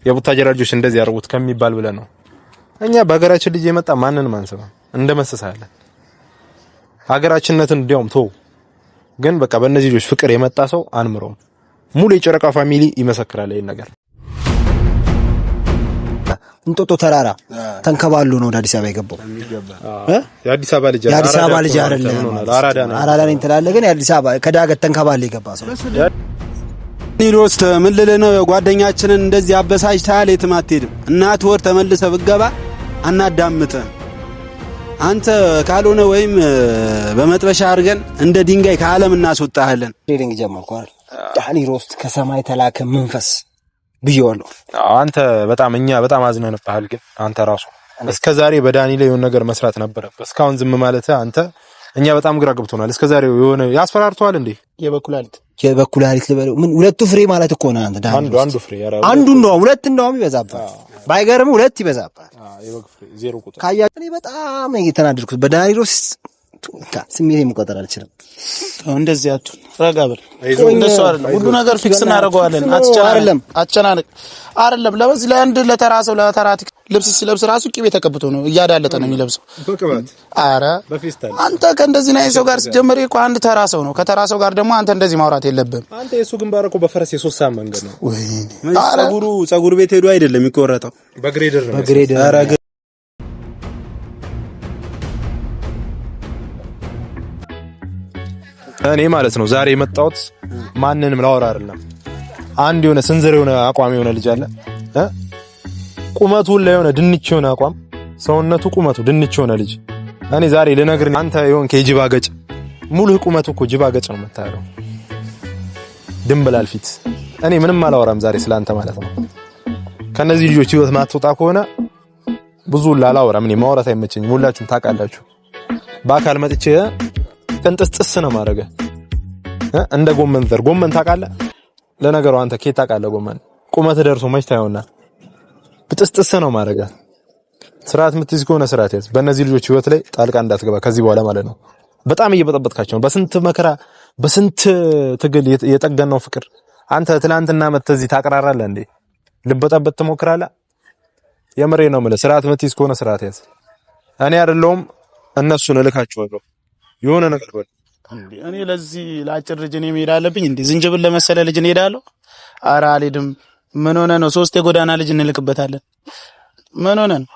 የቡታጀራ ልጆች እንደዚህ ያርጉት ከሚባል ብለን ነው እኛ በሀገራችን ልጅ የመጣ ማንንም አንሰማ እንደመስሳለን ሀገራችንነትን እንዲያውም ተው ግን በቃ በእነዚህ ልጆች ፍቅር የመጣ ሰው አንምረው ሙሉ የጨረቃ ፋሚሊ ይመሰክራል ይሄን ነገር እንጦጦ ተራራ ተንከባሉ ነው ወደ አዲስ አበባ የገባው የአዲስ አበባ ልጅ አይደለም አራዳ ነኝ ትላለህ ግን የአዲስ አበባ ከዳገት ተንከባለ የገባ ሰው ኒሮስት ምን ልልህ ነው ጓደኛችንን እንደዚህ አበሳጭተሃል የትም አትሄድም እናት ወር ተመልሰ ብገባ አናዳምጥህ አንተ ካልሆነ ወይም በመጥበሻ አድርገን እንደ ድንጋይ ከዓለም እናስወጣሃለን ትሬዲንግ ጀመርኩ አይደል ዳኒ ሮስት ከሰማይ ተላከ መንፈስ ብየዋለሁ አንተ በጣም እኛ በጣም አዝነንብሃል ግን አንተ ራሱ እስከዛሬ በዳኒ ላይ የሆነ ነገር መስራት ነበረበት እስካሁን ዝም ማለት አንተ እኛ በጣም ግራ ገብቶናል እስከዛሬ የሆነ ያስፈራርቷል እንዴ የበኩላሊት ልበለው ምን ሁለቱ ፍሬ ማለት እኮ ነው አንተ ዳኒ አንዱ ፍሬ አንዱ ነው ሁለት እንደውም ይበዛባል ባይገርም ሁለት ይበዛባል የበግ ፍሬ ዜሮ ቁጥር ካያኔ በጣም እየተናደድኩት በዳኒ ሮስት ስሜቴ መቆጠር አልችልም እንደዚህ አትሁን ረጋ በል እንደሱ አይደለም ሁሉ ነገር ፊክስ እናደርገዋለን አትጨናነቅ አይደለም ለበዚህ ለአንድ ለተራሰው ለተራቲክ ልብስ ሲለብስ ራሱ ቂቤ ተቀብቶ ነው እያዳለጠ ነው የሚለብሰው በቅባት አረ በፊስታል አንተ ከእንደዚህ ነው ሰው ጋር ሲጀመር እኮ አንድ ተራሰው ነው ከተራሰው ጋር ደግሞ አንተ እንደዚህ ማውራት የለብም አንተ የሱ ግንባር እኮ በፈረስ የሶስት ሰዓት መንገድ ነው ጸጉሩ ቤት ሄዶ አይደለም የሚቆረጠው በግሬደር ነው በግሬደር እኔ ማለት ነው ዛሬ የመጣሁት ማንንም ላወራ አይደለም አንድ የሆነ ስንዝር የሆነ አቋም የሆነ ልጅ አለ ቁመቱ ላይ የሆነ ድንች የሆነ አቋም ሰውነቱ ቁመቱ ድንች የሆነ ልጅ እኔ ዛሬ ልነግርህ አንተ የሆን ከጅባ ገጭ ሙሉ ቁመቱ እኮ ጅባ ገጭ ነው የምታየው ድንብላል ፊት እኔ ምንም አላወራም ዛሬ ስላንተ ማለት ነው ከነዚህ ልጆች ህይወት ማትወጣ ከሆነ ብዙ ላላወራም እኔ ማውራት አይመቸኝም ሁላችሁም ታውቃላችሁ በአካል መጥቼ ተንጥስጥስ ነው ማረገ እንደ ጎመን ዘር ጎመን ታውቃለህ ለነገሩ አንተ ከየት ታውቃለህ ጎመን ቁመት ደርሶ መች ታየውና ብጥስጥስ ነው ማረገ ስርዓት ምትይዝ ከሆነ ስርዓት ያዝ በእነዚህ ልጆች ህይወት ላይ ጣልቃ እንዳትገባ ከዚህ በኋላ ማለት ነው በጣም እየበጠበጥካቸው ነው በስንት መከራ በስንት ትግል የጠገነው ፍቅር አንተ ትላንትና መተዚህ ታቀራራለህ እንዴ ልበጠበጥ ትሞክራለህ የምሬ ነው ማለት ስርዓት ምትይዝ ከሆነ ስርዓት ያዝ እኔ አይደለሁም እነሱን እልካቸዋለሁ የሆነ ነገር በል እንዴ እኔ ለዚህ ላጭር ልጅ እኔ መሄድ አለብኝ እንዴ ዝንጅብል ለመሰለ ልጅ እንሄዳለሁ ኧረ አልሄድም ምን ሆነ ነው ሶስት የጎዳና ልጅ እንልክበታለን ምን ሆነ ነው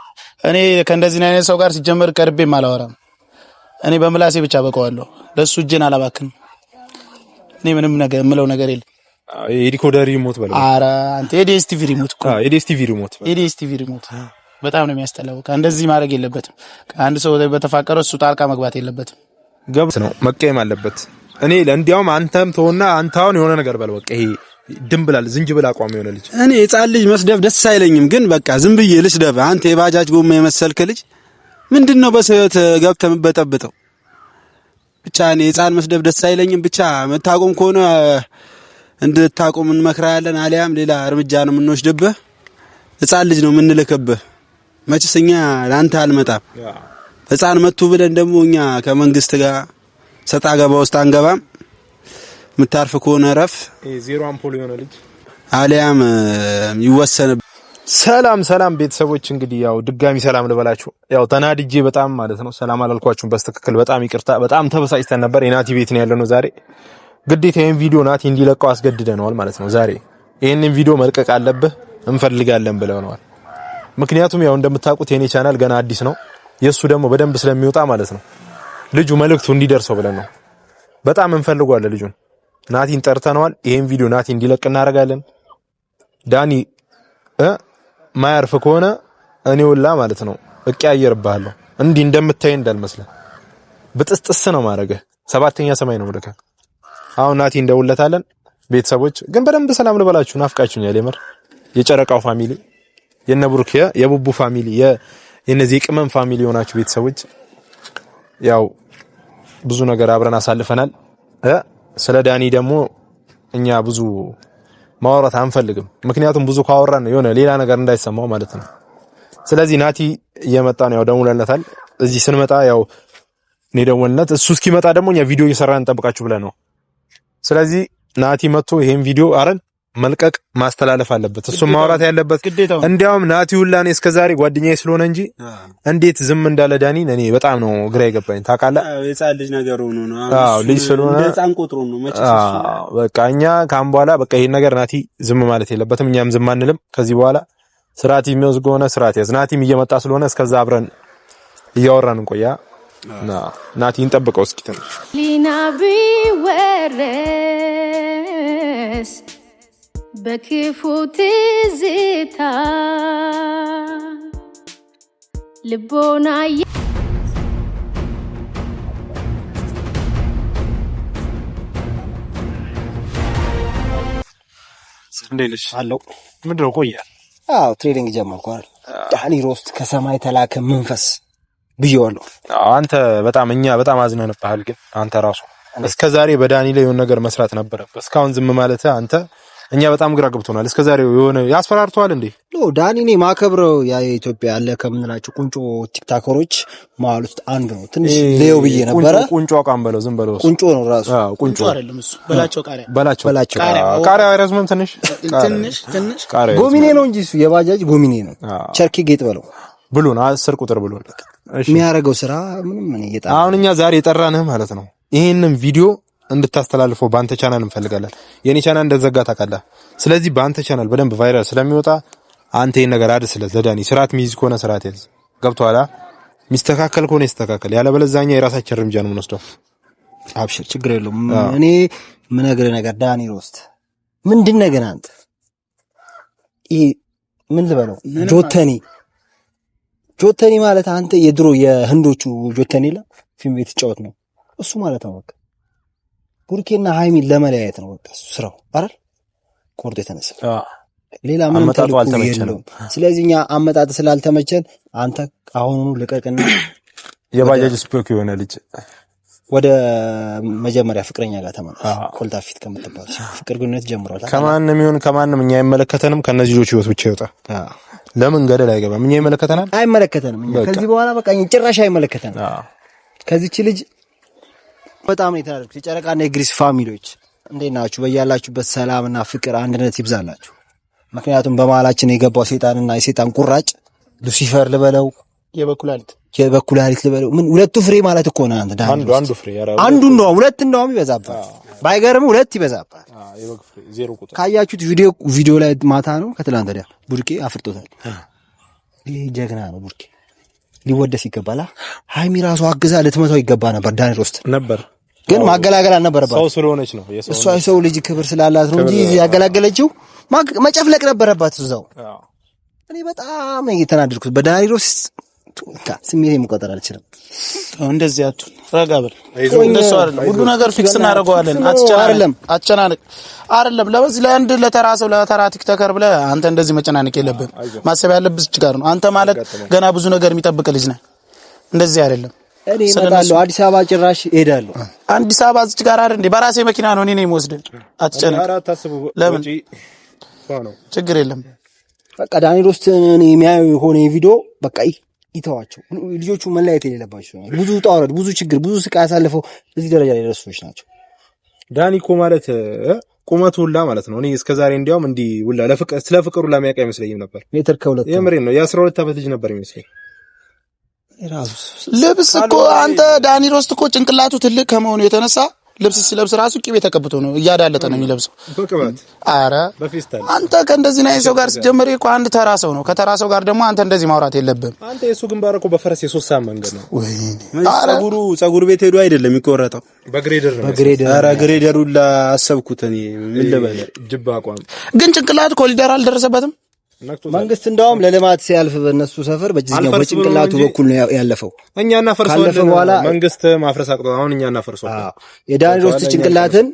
እኔ ከእንደዚህ አይነት ሰው ጋር ሲጀመር ቀርቤም አላወራም እኔ በምላሴ ብቻ በቀዋለሁ ለሱ እጄን አላባክንም እኔ ምንም ነገር የምለው ነገር የለም የዲኮደር ሪሞት በለው ኧረ አንተ የዲኤስቲቪ ሪሞት እኮ የዲኤስቲቪ ሪሞት በጣም ነው የሚያስጠላው እንደዚህ ማድረግ የለበትም አንድ ሰው በተፋቀረው እሱ ጣልቃ መግባት የለበትም ገብት ነው መቀየም አለበት እኔ ለእንዲያውም አንተም ተውና አንታውን የሆነ ነገር በል በቃ ይሄ ድንብላል ዝንጅብል አቋም የሆነ ልጅ እኔ ህፃን ልጅ መስደብ ደስ አይለኝም ግን በቃ ዝም ብዬ ልስደብ አንተ የባጃጅ ጎማ የመሰልክ ልጅ ምንድነው በሰውት ገብተህ መበጠብጠው ብቻ እኔ ህፃን መስደብ ደስ አይለኝም ብቻ መታቆም ከሆነ እንድታቆም እንመክራለን አሊያም ሌላ እርምጃ ነው የምንወስድብህ ህፃን ልጅ ነው የምንልክብህ መችስኛ ላንተ አልመጣም ህፃን መጡ ብለን ደግሞ እኛ ከመንግስት ጋር ሰጣ ገባ ውስጥ አንገባም ምታርፍ ከሆነ ረፍ ዜሮ አምፖል የሆነ ልጅ አሊያም ይወሰን ሰላም ቤተሰቦች እንግዲህ ያው ድጋሚ ሰላም ልበላችሁ ያው ተናድጄ በጣም ማለት ነው ሰላም አላልኳችሁም በስተክክል በጣም ይቅርታ በጣም ተበሳጭተን ነበር የናቲ ቤት ነው ያለነው ዛሬ ግዴታ ይሄን ቪዲዮ ናቲ እንዲለቀው አስገድደነዋል ማለት ነው ዛሬ ይሄንን ቪዲዮ መልቀቅ አለብህ እንፈልጋለን ብለውናል ምክንያቱም ያው እንደምታውቁት የኔ ቻናል ገና አዲስ ነው የሱ ደግሞ በደንብ ስለሚወጣ ማለት ነው ልጁ መልእክቱ እንዲደርሰው ብለን ነው በጣም እንፈልጋለን ልጁን ናቲን ጠርተነዋል ይሄን ቪዲዮ ናቲ እንዲለቅ እናደርጋለን ዳኒ ማያርፍ ከሆነ እኔውላ ማለት ነው እቀያየርብሃለሁ እንዲህ እንደምታይ እንዳልመስለ በጥስጥስ ነው ማረገ ሰባተኛ ሰማይ ነው ወደከ አሁን ናቲ እንደውለታለን ቤተሰቦች ግን በደንብ ሰላም ልበላችሁ ናፍቃችሁኛል የምር የጨረቃው ፋሚሊ የነብሩክ የቡቡ ፋሚሊ የነዚህ ቅመም ፋሚሊ ሆናችሁ ቤተሰቦች ያው ብዙ ነገር አብረን አሳልፈናል ስለ ዳኒ ደግሞ እኛ ብዙ ማውራት አንፈልግም ምክንያቱም ብዙ ካወራን የሆነ ሌላ ነገር እንዳይሰማው ማለት ነው ስለዚህ ናቲ እየመጣ ነው ያው ደውለለታል እዚህ ስንመጣ ያው እኔ ደውለለት እሱ እስኪመጣ ደግሞ እኛ ቪዲዮ እየሰራን እንጠብቃችሁ ብለን ነው ስለዚህ ናቲ መጥቶ ይሄን ቪዲዮ አረን መልቀቅ ማስተላለፍ አለበት። እሱ ማውራት ያለበት እንዲያውም ናቲ ሁላ እኔ እስከዛሬ ጓደኛዬ ስለሆነ እንጂ እንዴት ዝም እንዳለ ዳኒን እኔ በጣም ነው ግራ የገባኝ ታውቃለህ። የጻን ልጅ ነገር ሆኖ ነው ልጅ ስለሆነ የጻን ቁጥሩ ነው መቼስ በቃ እኛ ካም በኋላ በቃ ይሄን ነገር ናቲ ዝም ማለት የለበትም። እኛም ዝም አንልም። ከዚህ በኋላ ስርዓት የሚወስድ ከሆነ ስርዓት ያዝ። ናቲም እየመጣ ስለሆነ እስከዛ አብረን እያወራን እንቆያ። ናቲ እንጠብቀው እስኪ ትንሽ ሊና ቢወረስ በክፉ ትዝታ ልቦና እንዴልሽ አለው ምንድነው ቆያ? አዎ ትሬዲንግ ጀመርኩ አይደል? ዳኒ ሮስት ከሰማይ ተላከ መንፈስ ብዬዋለሁ። አንተ በጣም እኛ በጣም አዝነንብሃል። ግን አንተ ራሱ እስከዛሬ በዳኒ ላይ የሆነ ነገር መስራት ነበረበት። እስካሁን ዝም ማለት አንተ እኛ በጣም ግራ ገብቶናል። እስከዛሬ የሆነ ያስፈራርቷል እንዴ? ዳኒ እኔ ማከብረው የኢትዮጵያ ያለ ከምንላቸው ቁንጮ ቲክታከሮች መሀል ውስጥ አንዱ ነው። ትንሽ ሌው ብዬ ነበረ። ቁንጮ አቋም በለው ዝም በለው። ቁንጮ ነው ራሱ። ቁንጮ አይደለም እሱ። በላቸው ቃሪያ አይረዝምም። ትንሽ ቃሪያ ጎሚኔ ነው እንጂ እሱ የባጃጅ ጎሚኔ ነው። ቸርኪ ጌጥ በለው ብሎን 10 ቁጥር ብሎን የሚያደርገው ስራ ምንም ምን ይጣ። አሁን እኛ ዛሬ የጠራንህ ማለት ነው ይሄንን ቪዲዮ እንድታስተላልፈው በአንተ ቻናል እንፈልጋለን። የኔ ቻናል እንደዘጋ ታውቃለህ። ስለዚህ በአንተ ቻናል በደንብ ቫይራል ስለሚወጣ አንተ ይሄን ነገር አድርስለት ለዳኒ። ስርዓት ሚይዝ ከሆነ ስርዓት ያዝ። ገብቶሃል? ሚስተካከል ከሆነ ይስተካከል፣ ያለበለዚያ እኛ የራሳችን እርምጃ ነው የምንወስደው። አብሽር፣ ችግር የለውም። እኔ ምን ነገር ዳኒ ሮስት ምንድን ነገር አንተ ይሄ ምን ልበለው ጆተኒ ማለት አንተ የድሮ የህንዶቹ ጆተኒ ላ ፊልም ቤት ጫወት ነው እሱ ማለት ነው። በቃ ቡርኬና ሃይሚን ለመለያየት ነው በቃ እሱ ስራው አይደል? ቆርጦ የተነሳ ሌላ ምንም ተልኩ የለውም። ስለዚህ እኛ አመጣጥ ስላልተመቸን አንተ አሁኑኑ ልቀቅና የባጃጅ ስፖክ የሆነ ልጅ ወደ መጀመሪያ ፍቅረኛ ጋር ተመለስ። ኮልታ ፊት ከምትባል ፍቅር ግንኙነት ጀምሯል። ከማንም እኛ አይመለከተንም። ከነዚህ ልጆች ህይወት ብቻ ይወጣ። ለምን ገደል አይገባም? እኛ አይመለከተንም። እኛ ከዚህ በኋላ በቃ ጭራሽ አይመለከተንም። ከዚህች ልጅ በጣም ነው የተናደድኩት። የጨረቃና የግሪስ ፋሚሊዎች እንዴት ናችሁ? በያላችሁበት ሰላምና ፍቅር አንድነት ይብዛላችሁ። ምክንያቱም በመሀላችን የገባው ሰይጣንና የሰይጣን ቁራጭ ሉሲፈር ልበለው የበኩላሊት ልበለው ምን ሁለቱ ፍሬ ማለት እኮ ነው። አንተ አንዱ ፍሬ አንዱ ነው ሁለት እንደውም ይበዛባል። ባይገርም ሁለት ይበዛባል። የበግ ፍሬ 0 ቁጥር ካያችሁት ቪዲዮ ላይ ማታ ነው ከትላንት ወዲያ ቡርኬ አፍርጦታል። ይሄ ጀግና ነው ቡርኬ፣ ሊወደስ ይገባል። ሃይሚ ራሱ አግዛ ልትመታው ይገባ ነበር። ዳኒ ሮስት ነበር ግን ማገላገል አልነበረባት። ሰው ስለሆነች ነው እሷ የሰው ልጅ ክብር ስላላት ነው እንጂ ያገላገለችው መጨፍለቅ ነበረባት እዛው። እኔ በጣም የተናደድኩት በዳኒ ሮስት ስሜቴ መቆጠር አልችልም። እንደዚህ አትሁን፣ ረጋ በል። እንደሱ አይደለም ሁሉ ነገር ፊክስ እናደርገዋለን። አትጨናነቅ አይደለም። ለአንድ ለተራ ቲክቶከር ብለህ አንተ እንደዚህ መጨናነቅ የለብህም። ማሰብ ያለብህ እዚህ ጋር ነው። አንተ ማለት ገና ብዙ ነገር የሚጠብቅ ልጅ ነህ። እንደዚህ አይደለም። እኔ እመጣለሁ አዲስ አበባ ጭራሽ እሄዳለሁ። አዲስ አበባ እዚህ ጋር አይደል እንዴ? በራሴ መኪና ነው እኔ ነኝ የምወስድህ። አትጨናነቅ። ለምን ችግር የለም። በቃ ዳኒ ሮስት እኔ የሚያየው የሆነ ቪዲዮ በቃ ይተዋቸው። ልጆቹ መለያየት የሌለባቸው ነው። ብዙ ጣውረድ፣ ብዙ ችግር፣ ብዙ ስቃይ ያሳልፈው እዚህ ደረጃ ላይ ደረሱ ሰዎች ናቸው። ዳኒ እኮ ማለት ቁመቱ ሁላ ማለት ነው። እኔ እስከዛሬ እንዲያውም እንዲህ ሁላ ስለ ፍቅሩ ሁላ የሚያውቅ አይመስለኝም ነበር። ሜትር ከሁለት የምሬን ነው። የ12 ዓመት ልጅ ነበር የሚመስለኝ። ልብስ እኮ አንተ ዳኒ ሮስት እኮ ጭንቅላቱ ትልቅ ከመሆኑ የተነሳ ልብስ ሲለብስ ራሱ ቂቤ ተቀብቶ ነው እያዳለጠ ነው የሚለብሰው። አረ አንተ ከእንደዚህ ነው ሰው ጋር ሲጀመር እኮ አንድ ተራ ሰው ነው። ከተራ ሰው ጋር ደግሞ አንተ እንደዚህ ማውራት የለብህም። አንተ የሱ ግንባር እኮ በፈረስ የ3 ሰዓት መንገድ ነው። ጸጉር ቤት ሄዶ አይደለም የሚቆረጠው በግሬደር ነው። አረ ግሬደሩ ላሰብኩት እኔ ምን ልበል። ጅባ አቋም ግን ጭንቅላቱ ኮሊደር አልደረሰበትም። መንግስት እንደውም ለልማት ሲያልፍ በእነሱ ሰፈር በጭንቅላቱ በኩል ነው ያለፈው። እኛ እናፈርሰዋለን። መንግስት ማፍረስ አቅቶ አሁን እኛ እናፈርሰዋለን። የዳኒ ሮስት ጭንቅላትን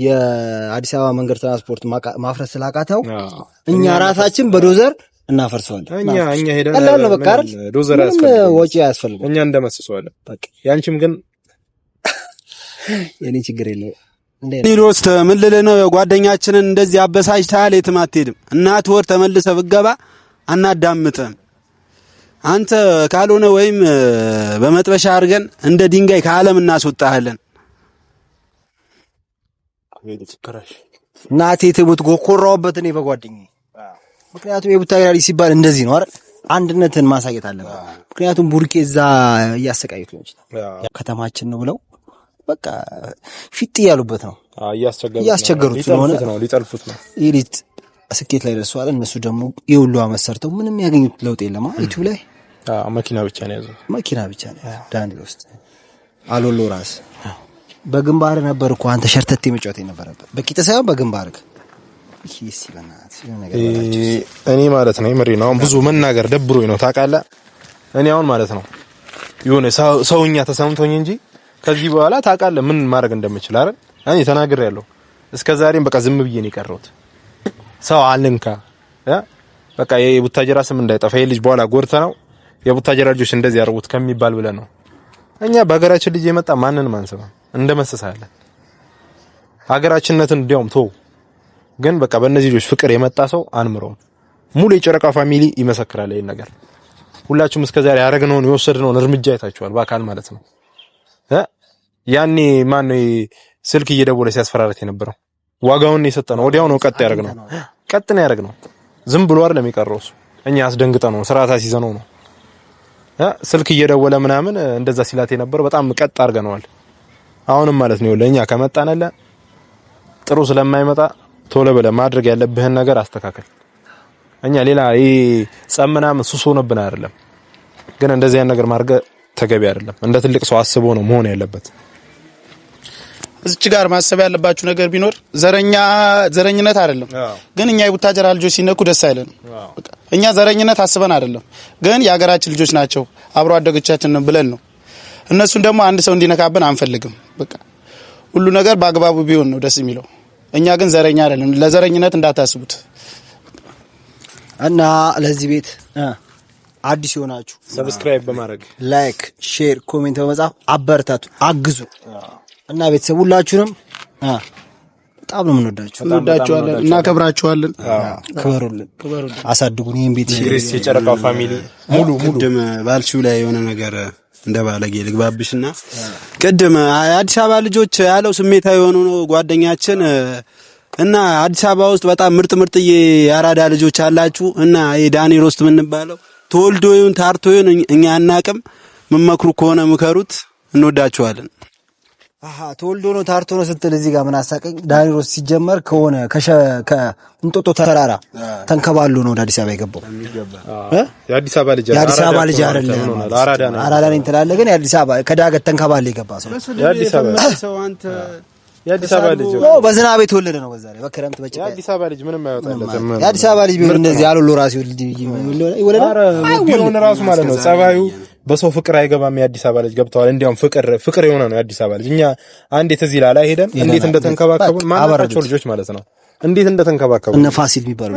የአዲስ አበባ መንገድ ትራንስፖርት ማፍረስ ስላቃተው እኛ ራሳችን በዶዘር እናፈርሰዋለን። እኛ ሄደን ቀላል ነው በቃ አይደል? ዶዘር ያስፈልጋል፣ ወጪ ያስፈልጋል። እኛ እንደመስሰዋለን በቃ። ያንቺም ግን የኔ ችግር የለም። ዳኒ ሮስት ምን ልልህ ነው? ጓደኛችንን እንደዚህ አበሳጭተሃል፣ የትም አትሄድም። እናት ወር ተመልሰህ ብትገባ አናዳምጥም። አንተ ካልሆነ ወይም በመጥበሻ አድርገን እንደ ድንጋይ ከዓለም እናስወጣሃለን። ናቴ ትሙት ጎኮራውበት እኔ በጓደኛዬ ምክንያቱም የቡታጅራ ልጅ ሲባል እንደዚህ ነው አይደል? አንድነትን ማሳየት አለበት። ምክንያቱም ቡርኬ እዛ እያሰቃዩት ነው ይችላል ከተማችን ነው ብለው በቃ ፊት ያሉበት ነው እያስቸገሩት ስለሆነ ነው ሊጠልፉት ነው ይሊት ስኬት ላይ ደርሰዋል። እነሱ ደግሞ የሁሉ አመሰርተው ምንም ያገኙት ለውጥ የለም። ዩቲዩብ ላይ መኪና ብቻ ነው ያዘው ዳንኤል ውስጥ አሎሎ ራስ በግንባር ነበር እኮ አንተ ሸርተቴ መጫወት የነበረበት በቂጥ ሳይሆን በግንባርክ ይሄስ ይበናት ነገር እኔ ማለት ነው ምሪ ነው ብዙ መናገር ደብሮኝ ነው ታውቃለህ። እኔ አሁን ማለት ነው የሆነ ሰውኛ ተሰምቶኝ እንጂ ከዚህ በኋላ ታውቃለህ ምን ማድረግ እንደምችል አይደል እኔ ተናግሬያለሁ። እስከዛሬም በቃ ዝም ብዬ ነው የቀረሁት። ሰው አልንካ በቃ የቡታጅራ ስም እንዳይጠፋ የልጅ በኋላ ጎርተ ነው የቡታጅራ ልጆች እንደዚህ ያርጉት ከሚባል ብለን ነው እኛ በሀገራችን ልጅ የመጣ ማንንም አንሰማ እንደመሰሳለን ሀገራችንነትን እንዲያውም ተው ግን በቃ በእነዚህ ልጆች ፍቅር የመጣ ሰው አንምረውም። ሙሉ የጨረቃ ፋሚሊ ይመሰክራል ይሄን ነገር። ሁላችሁም እስከዛሬ ያረግነውን የወሰድነውን እርምጃ አይታችኋል በአካል ማለት ነው። ያኔ ማን ነው ስልክ እየደወለ ሲያስፈራራት የነበረው ዋጋውን የሰጠነው ወዲያው ነው ቀጥ ያረግነው ዝም ብሎ አይደለም የቀረው እሱ እኛ አስደንግጠነው ስርዓት አስይዘነው ነው ስልክ እየደወለ ምናምን እንደዛ ሲላት የነበረው በጣም ቀጥ አርገነዋል። አሁንም ማለት ነው ለኛ ከመጣነለ ጥሩ ስለማይመጣ ቶሎ ብለህ ማድረግ ያለብህን ነገር አስተካክል። እኛ ሌላ ጸምናም ሱስ ሆነብን አይደለም ግን እንደዚህ አይነት ነገር ማድረግ ተገቢ አይደለም። እንደ ትልቅ ሰው አስቦ ነው መሆን ያለበት። እዚች ጋር ማሰብ ያለባችሁ ነገር ቢኖር ዘረኝነት አይደለም ግን እኛ የቡታጀራ ልጆች ሲነኩ ደስ አይለንም። በቃ እኛ ዘረኝነት አስበን አይደለም ግን የሀገራችን ልጆች ናቸው አብሮ አደጎቻችን ብለን ነው። እነሱን ደግሞ አንድ ሰው እንዲነካብን አንፈልግም። በቃ ሁሉ ነገር በአግባቡ ቢሆን ነው ደስ የሚለው። እኛ ግን ዘረኛ አይደለም ለዘረኝነት እንዳታስቡት። እና ለዚህ ቤት አዲስ ይሆናችሁ ሰብስክራይብ በማድረግ ላይክ ሼር ኮሜንት በመጻፍ አበረታቱ አግዙ። እና ቤተሰብ ሁላችሁንም በጣም ነው እንወዳችኋለን እናከብራችኋለን። ክበሩልን አሳድጉን። ይሄን ቤት ግሬስ የጨረቃ ፋሚሊ ሙሉ ቅድም ባልሽው ላይ የሆነ ነገር እንደ ባለጌ ልግባብሽና ቅድም አዲስ አበባ ልጆች ያለው ስሜታዊ የሆኑ ነው ጓደኛችን እና አዲስ አበባ ውስጥ በጣም ምርጥ የአራዳ ልጆች አላችሁ እና ይሄ ዳኒ ሮስት የምንባለው ተወልዶ ይሁን ታርቶ ይሁን እኛ አናቅም። መመክሩ ከሆነ ምከሩት። እንወዳችኋለን። ተወልዶ ነው ታርቶ ነው ስትል እዚህ ጋር ምን አሳቀኝ። ዳኒ ሮስት ሲጀመር ከሆነ ከእንጦጦ ተራራ ተንከባሎ ነው ወደ አዲስ አበባ የገባው። የአዲስ አበባ ልጅ አይደለም አራዳ ነኝ ትላለህ ግን የአዲስ አበባ ከዳገት ተንከባሎ የገባ ሰው የአዲስ አበባ ሰው አንተ የአዲስ አበባ ልጅ ነው። በዝናብ የተወለደ ነው በዛ ላይ በክረምት በጭቃ የአዲስ አበባ ልጅ ምንም አይወጣለትም። የአዲስ አበባ ልጅ ቢሆን እንደዚህ ያሉሎ ራሱ ይወለዳል ቢሆን ራሱ ማለት ነው ጸባዩ በሰው ፍቅር አይገባም። የአዲስ አበባ ልጅ ገብተዋል። እንዲያውም ፍቅር የሆነ ነው የአዲስ አበባ ልጅ። እኛ አንዴ ተዚህ ላላ ሄደን እንዴት እንደተንከባከቡን ማናቸው ልጆች ማለት ነው እንዴት እንደተንከባከቡን እነ ፋሲል የሚባሉ